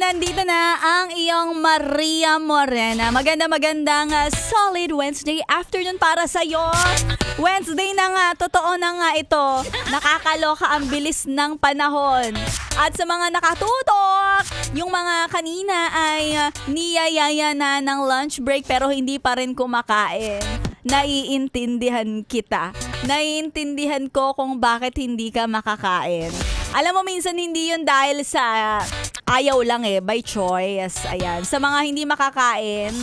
nandito na ang iyong Maria Morena. Magandang solid Wednesday afternoon para sa'yo. Wednesday na nga, totoo na nga ito. Nakakaloka ang bilis ng panahon. At sa mga nakatutok, yung mga kanina ay niyayaya na ng lunch break pero hindi pa rin kumakain. Naiintindihan kita. Naiintindihan ko kung bakit hindi ka makakain. Alam mo, minsan hindi yun dahil sa ayaw lang by choice. Ayan. Sa mga hindi makakain,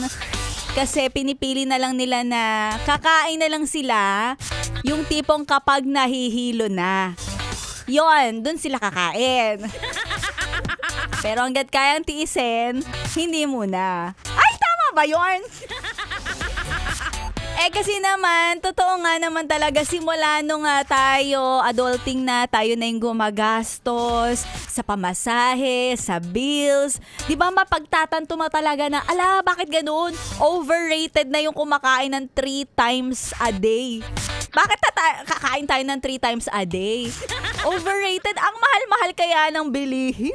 kasi pinipili na lang nila na kakain na lang sila yung tipong kapag nahihilo na. Yon, dun sila kakain. Pero hanggat kayang tiisin, hindi muna. Ay, tama ba yun? Kasi naman, totoo nga naman talaga, simula nung tayo, adulting na, tayo na yung gumagastos sa pamasahe, sa bills. Di ba mapagtatanto mo talaga na, ala, bakit ganun? Overrated na yung kumakain ng 3 times a day. Bakit kakain tayo ng 3 times a day? Overrated. Ang mahal-mahal kaya ng bilihin.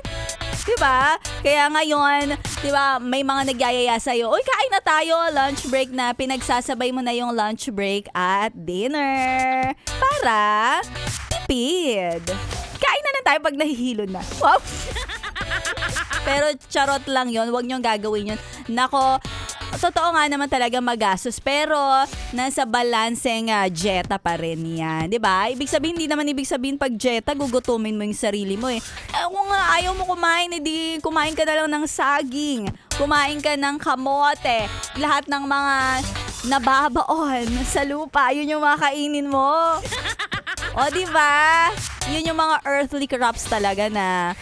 Diba? Kaya ngayon, diba, may mga nagyayaya sa'yo, uy, kain na tayo, lunch break na, pinagsasabay mo na yung lunch break at dinner. Para tipid. Kain na lang tayo pag nahihilo na. Wow! Pero charot lang yon, huwag niyong gagawin yun. Nako, totoo nga naman talaga magastos, pero nasa balanseng dieta pa rin yan. Diba? Hindi naman ibig sabihin pag dieta, gugutumin mo yung sarili mo Kung ayaw mo kumain, edi kumain ka na lang ng saging. Kumain ka ng kamote. Lahat ng mga nababaon sa lupa, yun yung mga kainin mo. O diba? Yun yung mga earthly crops talaga na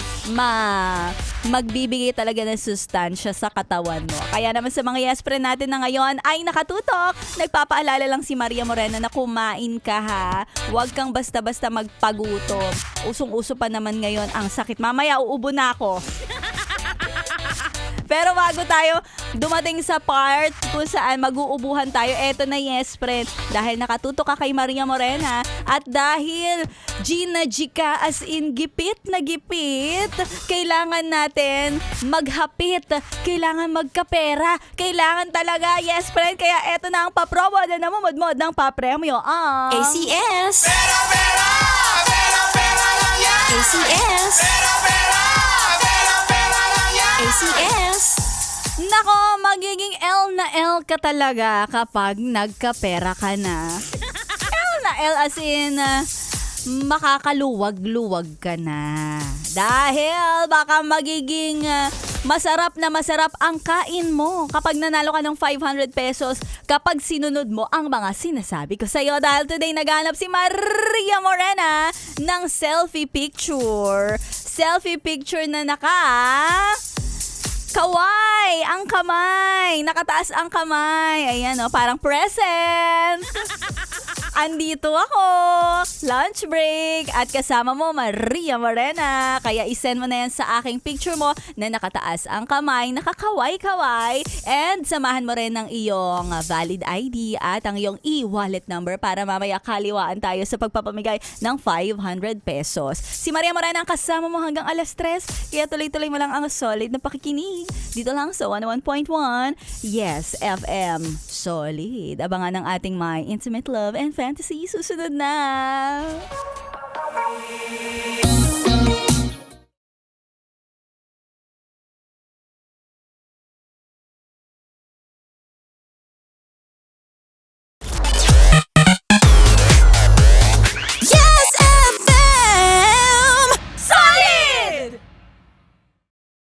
magbibigay talaga ng sustansya sa katawan mo. Kaya naman sa mga yes friend natin na ngayon ay nakatutok, nagpapaalala lang si Maria Morena na kumain ka ha. Huwag kang basta-basta magpagutom. Usong-uso pa naman ngayon ang sakit. Mamaya uubo na ako. Pero bago tayo dumating sa part kung saan mag-uubuhan tayo, eto na yes friend. Dahil nakatutok ka kay Maria Morena at dahil Gina Gika as in gipit na gipit, kailangan natin maghapit, kailangan magkapera, kailangan talaga yes friend. Kaya eto na ang papromo na namumod-mod ng papremyo ang ACS! Pera, pera! Pera, pera lang yan! ACS! Pera, pera! Pera, pera lang yan! ACS! Nako, magiging L na L ka talaga kapag nagkapera ka na. L na L as in makakaluwag-luwag ka na. Dahil baka magiging masarap ang kain mo kapag nanalo ka ng 500 pesos kapag sinunod mo ang mga sinasabi ko sa'yo. Dahil today naghanap si Maria Morena ng selfie picture. Selfie picture na kaway, ang kamay. Nakataas ang kamay. Ayan parang present. Andito ako, lunch break, at kasama mo Maria Morena. Kaya isend mo na yan sa aking picture mo na nakataas ang kamay, nakakaway-kaway, and samahan mo rin ng iyong valid ID at ang iyong e-wallet number para mamaya kaliwaan tayo sa pagpapamigay ng 500 pesos. Si Maria Morena ang kasama mo hanggang alas 3, kaya tuloy-tuloy mo lang ang solid na pakikinig. Dito lang sa 101.1 Yes FM. Solid. Abangan ng ating My Intimate Love and Fantasy. Susunod na.